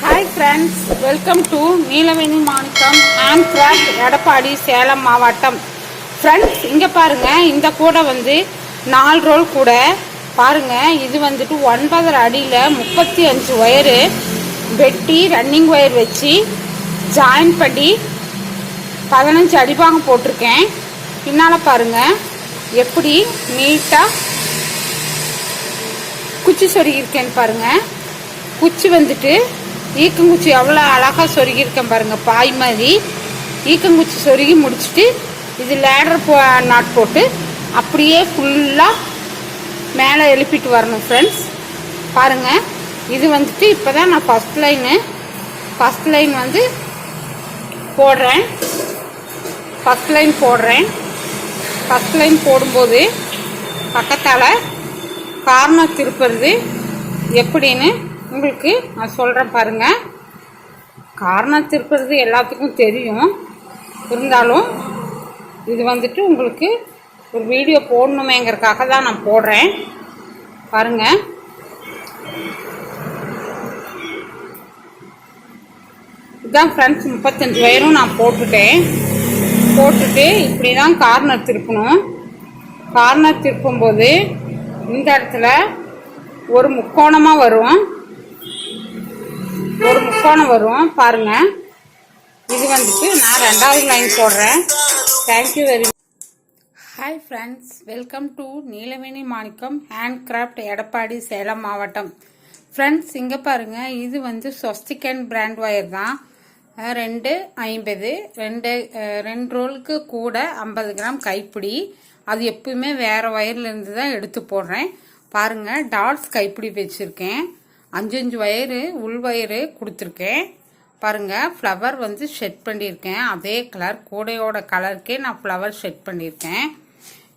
Hi friends, welcome to Neelaveni Manickam hand craft, Edappadi, Salem மாவட்டம். Friends, இங்கே பாருங்கள், இந்த கூடை வந்து 4 ரோல் கூடை பாருங்கள். இது வந்துட்டு 9 அடியில் 35 ஒயரு வெட்டி ரன்னிங் ஒயர் வச்சு ஜாயின் பண்ணி 15 அடிப்பாங்க போட்டிருக்கேன். பின்னால் பாருங்கள் எப்படி நீட்டாக குச்சி சொருகியிருக்கேன்னு பாருங்கள். குச்சி வந்துட்டு ஈக்கங்குச்சி எவ்வளோ அழகாக சொருகியிருக்கேன் பாருங்கள். பாய் மாதிரி ஈக்கங்குச்சி சொருகி முடிச்சுட்டு இது லேடர் நாட் போட்டு அப்படியே ஃபுல்லாக மேலே எழுப்பிட்டு வரணும். ஃப்ரெண்ட்ஸ் பாருங்கள், இது வந்துட்டு இப்போ தான் நான் ஃபஸ்ட் லைன் வந்து போடுறேன். ஃபஸ்ட் லைன் போடும்போது பக்கத்தால் கார்னர் திருப்புறது எப்படின்னு உங்களுக்கு நான் சொல்கிறேன் பாருங்கள். கார்னர் திருப்புறது எல்லாத்துக்கும் தெரியும், இருந்தாலும் இது வந்துட்டு உங்களுக்கு ஒரு வீடியோ போடணுமேங்கிறதுக்காக தான் நான் போடுறேன் பாருங்கள். இதுதான் ஃப்ரெண்ட்ஸ் 35 ஒயரும் நான் போட்டுட்டு இப்படி தான் கார்னர் திருப்பணும். கார்னர் திருப்பும்போது இந்த இடத்துல ஒரு முக்கோணமாக வரும் பாருங்க. இது வந்துட்டு நான் 2வது லைன் போடுறேன். Thank you very much. Hi friends, welcome to Neelaveni Manickam hand craft, Edappadi, Salem மாவட்டம். ஃப்ரெண்ட்ஸ், இங்கே பாருங்கள், இது வந்து ஸ்வஸ்திகன் பிராண்ட் ஒயர் தான். 250 2 ரோலுக்கு கூட 50 கிராம் கைப்பிடி. அது எப்பவுமே வேறு ஒயர்லேருந்து தான் எடுத்து போடுறேன் பாருங்கள். டாட்ஸ் கைப்பிடி வச்சுருக்கேன். 5 ஒயரு உள் ஒயரு கொடுத்துருக்கேன் பாருங்கள். ஃப்ளவர் வந்து செட் பண்ணியிருக்கேன். அதே கலர் கூடையோட கலருக்கே நான் ஃப்ளவர் செட் பண்ணியிருக்கேன்.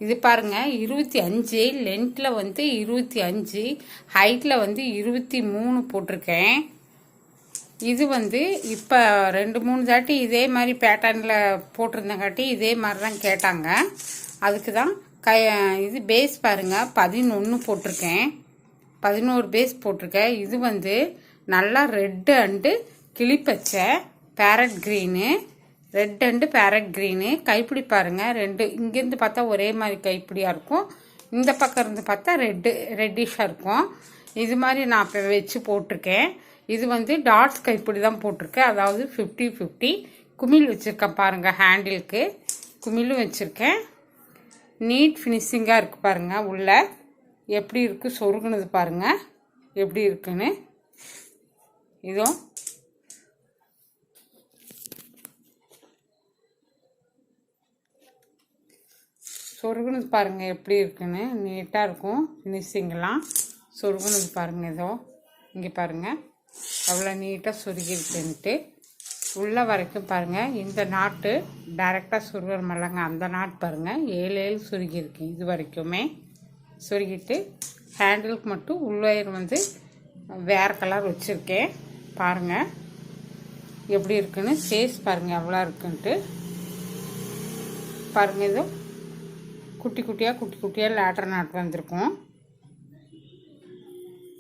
இது பாருங்கள் 25, லென்த்தில் வந்து 25, ஹைட்டில் வந்து 23 போட்டிருக்கேன். இது வந்து இப்போ 2-3 தாட்டி இதே மாதிரி பேட்டர்னில் போட்டிருந்தங்காட்டி இதே மாதிரி தான் கேட்டாங்க. அதுக்கு தான் இது பேஸ் பாருங்கள் 11 போட்டிருக்கேன். 11 பேஸ் போட்டிருக்கேன். இது வந்து நல்லா ரெட்டு அண்டு கிளிப்பச்சை பேரட் க்ரீனு கைப்பிடி பாருங்கள். 2 இங்கேருந்து பார்த்தா ஒரே மாதிரி கைப்பிடியாக இருக்கும், இந்த பக்கம் இருந்து பார்த்தா ரெட்டிஷாக இருக்கும். இது மாதிரி நான் இப்போ வச்சு போட்டிருக்கேன். இது வந்து டாட்ஸ் கைப்பிடி தான் போட்டிருக்கேன், அதாவது 50-50 குமிழ் வச்சுருக்கேன் பாருங்கள். ஹேண்டிலுக்கு குமிழும் வச்சுருக்கேன். நீட் ஃபினிஷிங்காக இருக்குது பாருங்கள். உள்ள எப்படி இருக்குது சொருகுனது பாருங்கள் எப்படி இருக்குன்னு. இதுவும் சொருகுனது பாருங்கள் எப்படி இருக்குன்னு. நீட்டாக இருக்கும் ஃபினிஷிங்கெல்லாம். சொருகுனது பாருங்கள். இதோ இங்கே பாருங்கள் அவ்வளோ நீட்டாக சொருகிருக்குன்ட்டு. உள்ள வரைக்கும் பாருங்கள். இந்த நாட்டு டைரெக்டாக சொருகிற மாதிரிங்க, அந்த நாட்டு பாருங்கள் 7 சொருகிருக்கேன். இது வரைக்குமே சொருகிட்டு ஹேண்டிலுக்கு மட்டும் உள்வயர் வந்து வேறு கலர் வச்சுருக்கேன் பாருங்கள் எப்படி இருக்குன்னு. ஃபேஸ் பாருங்கள் எவ்வளோ இருக்குன்ட்டு பாருங்கள். இது குட்டி குட்டியாக லேட்டர் நாட் வந்திருக்கும்.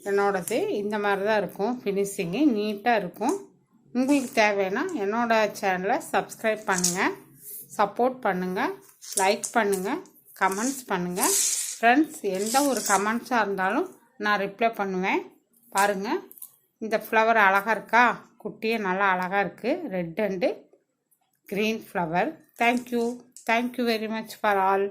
என்னோடது இந்த மாதிரி தான் இருக்கும். ஃபினிஷிங்கு நீட்டாக இருக்கும். உங்களுக்கு தேவைன்னா என்னோடய சேனலை சப்ஸ்கிரைப் பண்ணுங்கள், சப்போர்ட் பண்ணுங்கள், லைக் பண்ணுங்கள், கமெண்ட்ஸ் பண்ணுங்கள். ஃப்ரெண்ட்ஸ், எந்த ஒரு கமெண்ட்ஸாக இருந்தாலும் நான் ரிப்ளை பண்ணுவேன் பாருங்கள். இந்த ஃப்ளவர் அழகாக இருக்கா, குட்டியே நல்லா அழகாக இருக்குது. Red and green flower. Thank you very much for all.